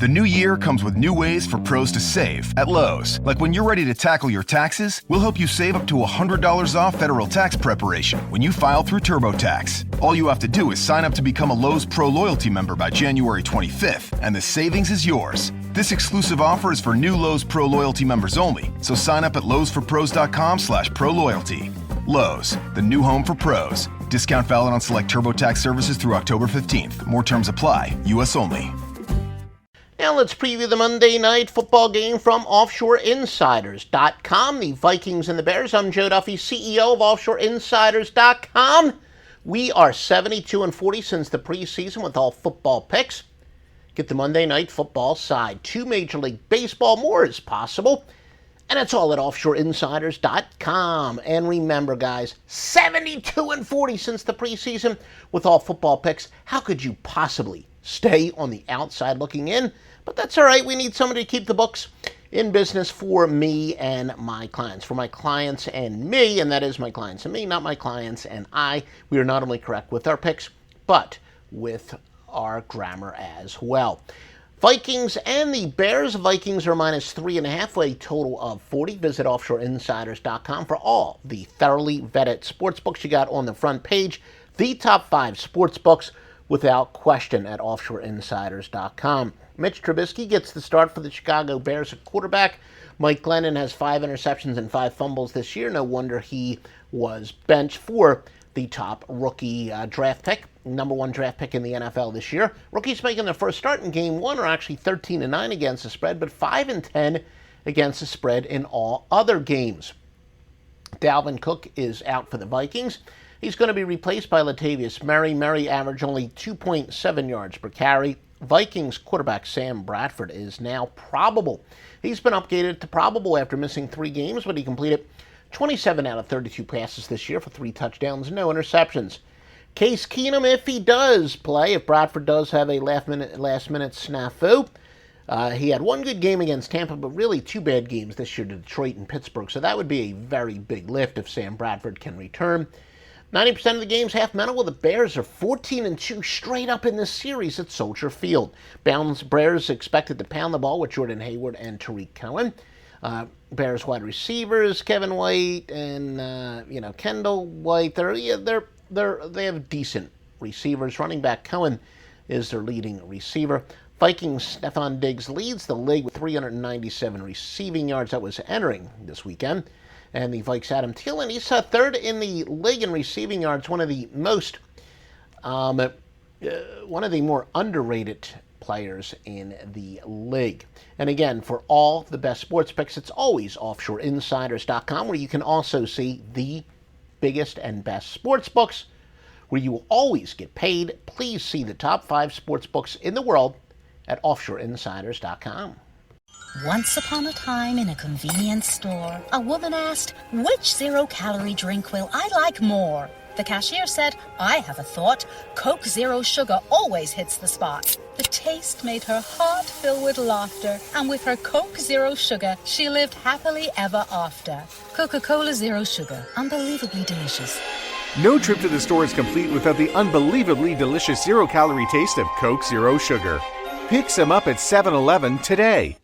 The new year comes with new ways for pros to save at Lowe's. Like when you're ready to tackle your taxes, we'll help you save up to $100 off federal tax preparation when you file through TurboTax. All you have to do is sign up to become a Lowe's Pro Loyalty member by January 25th, and the savings is yours. This exclusive offer is for new Lowe's Pro Loyalty members only, so sign up at lowesforpros.com/proloyalty. Lowe's, the new home for pros. Discount valid on select TurboTax services through October 15th. More terms apply. U.S. only. Now let's preview the Monday night football game from OffshoreInsiders.com. The Vikings and the Bears. I'm Joe Duffy, CEO of OffshoreInsiders.com. We are 72-40 since the preseason with all football picks. Get the Monday night football side. 2 Major League Baseball, more is possible. And it's all at OffshoreInsiders.com. And remember, guys, 72-40 since the preseason with all football picks. How could you possibly stay on the outside looking in? But that's all right. We need somebody to keep the books in business for me and my clients. For my clients and me, and that is my clients and me, not my clients and I. We are not only correct with our picks, but with our grammar as well. Vikings and the Bears-Vikings are -3.5, a total of 40. Visit OffshoreInsiders.com for all the thoroughly vetted sports books you got on the front page. The top 5 sports books without question at OffshoreInsiders.com. Mitch Trubisky gets the start for the Chicago Bears at quarterback. Mike Glennon has 5 interceptions and 5 fumbles this year. No wonder he was benched for the top rookie draft pick, number 1 draft pick in the NFL this year. Rookies making their first start in Game 1 are actually 13-9 against the spread, but 5-10 against the spread in all other games. Dalvin Cook is out for the Vikings. He's going to be replaced by Latavius Murray. Murray averaged only 2.7 yards per carry. Vikings quarterback Sam Bradford is now probable. He's been upgraded to probable after missing 3 games, but he completed 27 out of 32 passes this year for 3 touchdowns, no interceptions. Case Keenum, if he does play, if Bradford does have a last-minute snafu, he had 1 good game against Tampa, but really 2 bad games this year to Detroit and Pittsburgh, so that would be a very big lift if Sam Bradford can return. 90% of the game's half mental. Well, the Bears are 14-2 straight up in this series at Soldier Field. Bears expected to pound the ball with Jordan Hayward and Tariq Cohen. Bears wide receivers, Kevin White and Kendall White. They have decent receivers. Running back Cohen is their leading receiver. Vikings Stephon Diggs leads the league with 397 receiving yards. That was entering this weekend. And the Vikes Adam Thielen, he's 3rd in the league in receiving yards. One of the more underrated players in the league. And again, for all the best sports picks, it's always OffshoreInsiders.com, where you can also see the biggest and best sports books, where you will always get paid. Please see the top 5 sports books in the world at OffshoreInsiders.com. Once upon a time in a convenience store, a woman asked, "Which zero-calorie drink will I like more?" The cashier said, "I have a thought. Coke Zero Sugar always hits the spot." The taste made her heart fill with laughter, and with her Coke Zero Sugar, she lived happily ever after. Coca-Cola Zero Sugar, unbelievably delicious. No trip to the store is complete without the unbelievably delicious zero-calorie taste of Coke Zero Sugar. Pick some up at 7-Eleven today.